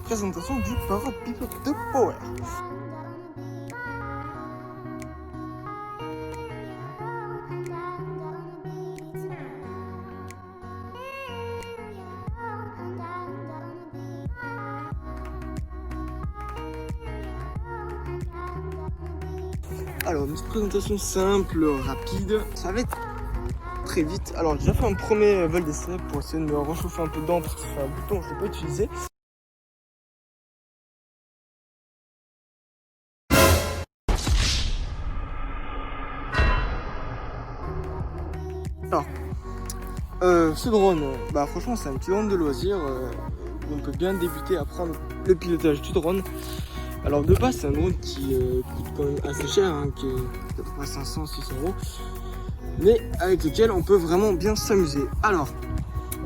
présentation du Parapilote de Power. Alors, une petite présentation simple, rapide, ça va être très vite. Alors, j'ai déjà fait un premier vol d'essai pour essayer de me réchauffer un peu dedans parce que c'est un bouton que je ne l'ai pas utilisé. Alors, ce drone, franchement, c'est un petit drone de loisir. On peut bien débuter à apprendre le pilotage du drone. Alors de base c'est un drone qui coûte quand même assez cher, hein, qui est à peu près 500-600 €, mais avec lequel on peut vraiment bien s'amuser. Alors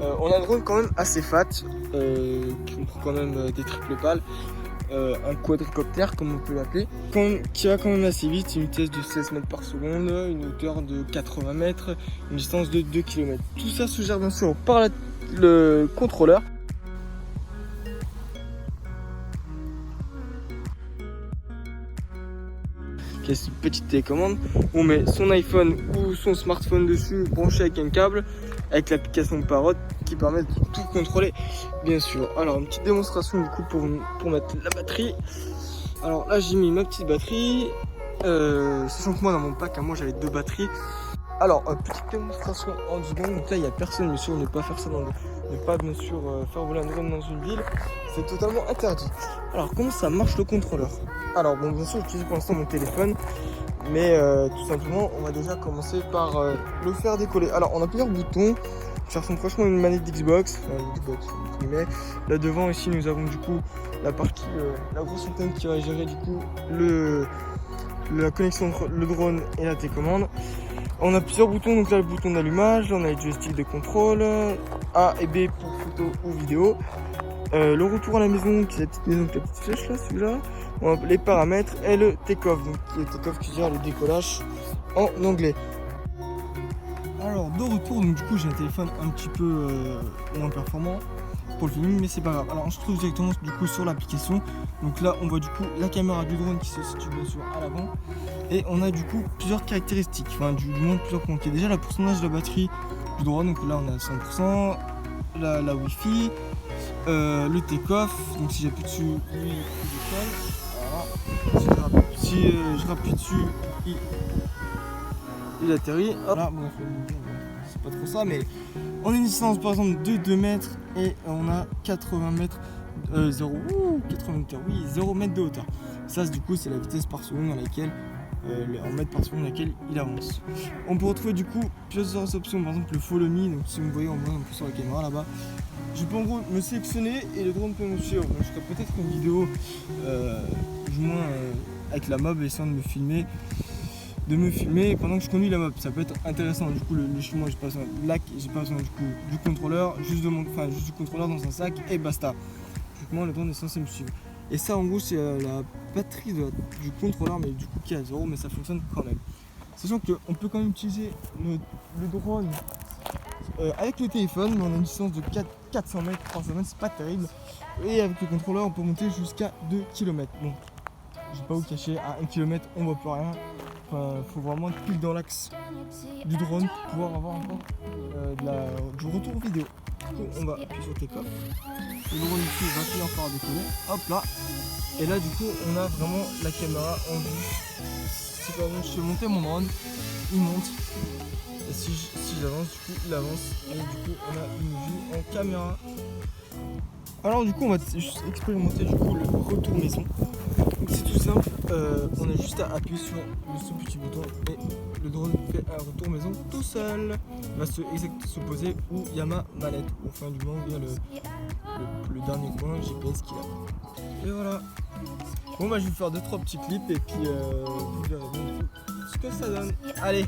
on a un drone quand même assez fat, qui comprend quand même des triples pales, un quadricoptère comme on peut l'appeler, qui va quand même assez vite, une vitesse de 16 mètres par seconde, une hauteur de 80 mètres, une distance de 2 km. Tout ça se gère bien sûr par le contrôleur. Qui est une petite télécommande, on met son iPhone ou son smartphone dessus, branché avec un câble, avec l'application Parrot qui permet de tout contrôler, bien sûr. Alors une petite démonstration du coup pour mettre la batterie. Alors là j'ai mis ma petite batterie, sachant que moi dans mon pack à moi j'avais 2 batteries. Alors petite démonstration en 10 secondes, donc là il n'y a personne bien sûr, ne pas faire ça ne pas bien sûr faire voler un drone dans une ville, c'est totalement interdit. Alors comment ça marche le contrôleur? Alors bon bien sûr j'utilise pour l'instant mon téléphone, mais tout simplement on va déjà commencer par le faire décoller. Alors on a plusieurs boutons, ça ressemble franchement à une manette d'Xbox, là devant ici nous avons du coup la partie, la grosse antenne qui va gérer du coup la connexion entre le drone et la télécommande. On a plusieurs boutons, donc là le bouton d'allumage, on a les joysticks de contrôle, A et B pour photo ou vidéo. Le retour à la maison, qui est la petite maison avec la petite flèche là, celui-là. Les paramètres et le take-off, donc qui est le take-off qui gère le décollage en anglais. Alors de retour, donc du coup j'ai un téléphone un petit peu moins performant pour le filming, mais c'est pas grave. Alors on se trouve directement du coup sur l'application. Donc là on voit du coup la caméra du drone qui se situe bien sûr à l'avant. Et on a du coup plusieurs caractéristiques, enfin du moins plusieurs points. Qui est déjà le pourcentage de la batterie du drone, donc là on a 100%, la wifi, le take-off, donc si j'appuie dessus, lui il décolle. Voilà. Si je rappuie dessus, il atterrit. Voilà, bon, c'est pas trop ça, mais on a une distance par exemple de 2 mètres et on a 80 mètres, 0 mètres de hauteur. Ça du coup c'est la vitesse par seconde dans laquelle en mètres par seconde dans laquelle il avance. On peut retrouver du coup plusieurs options, par exemple le follow me, donc si vous me voyez on voit un peu sur la caméra là-bas, je peux en gros me sélectionner et le drone peut me suivre. Donc, je ferai peut-être une vidéo du moins avec la mob essayant de me filmer pendant que je conduis la mob. Ça peut être intéressant. Du coup chez moi j'ai pas besoin de lac, j'ai pas besoin du coup du contrôleur, juste du contrôleur dans un sac et basta. Justement le drone est censé me suivre. Et ça en gros c'est la batterie du contrôleur, mais du coup qui est à 0, mais ça fonctionne quand même. Sachant qu'on peut quand même utiliser le drone avec le téléphone, mais on a une distance de 400 mètres, 300 mètres, c'est pas terrible. Et avec le contrôleur on peut monter jusqu'à 2 km. Bon, je vais pas vous cacher, à 1 km on voit plus rien. Enfin, faut vraiment être pile dans l'axe du drone pour pouvoir avoir encore du retour vidéo. On va appuyer sur take-off. Le drone ici va finir par décoller. Hop là. Et là du coup on a vraiment la caméra en vue. Si par exemple je fais monter mon drone, il monte. Et si j'avance, du coup il avance. Et du coup on a une vue en caméra. Alors du coup on va juste expérimenter du coup le retour maison. C'est tout simple, on a juste à appuyer sur ce petit bouton et le drone fait un retour maison tout seul. Il va se poser où il y a ma manette, enfin du moins où il y a le dernier coin GPS qu'il a. Et voilà. Bon bah je vais faire 2-3 petits clips et puis vous verrez bien ce que ça donne. Allez.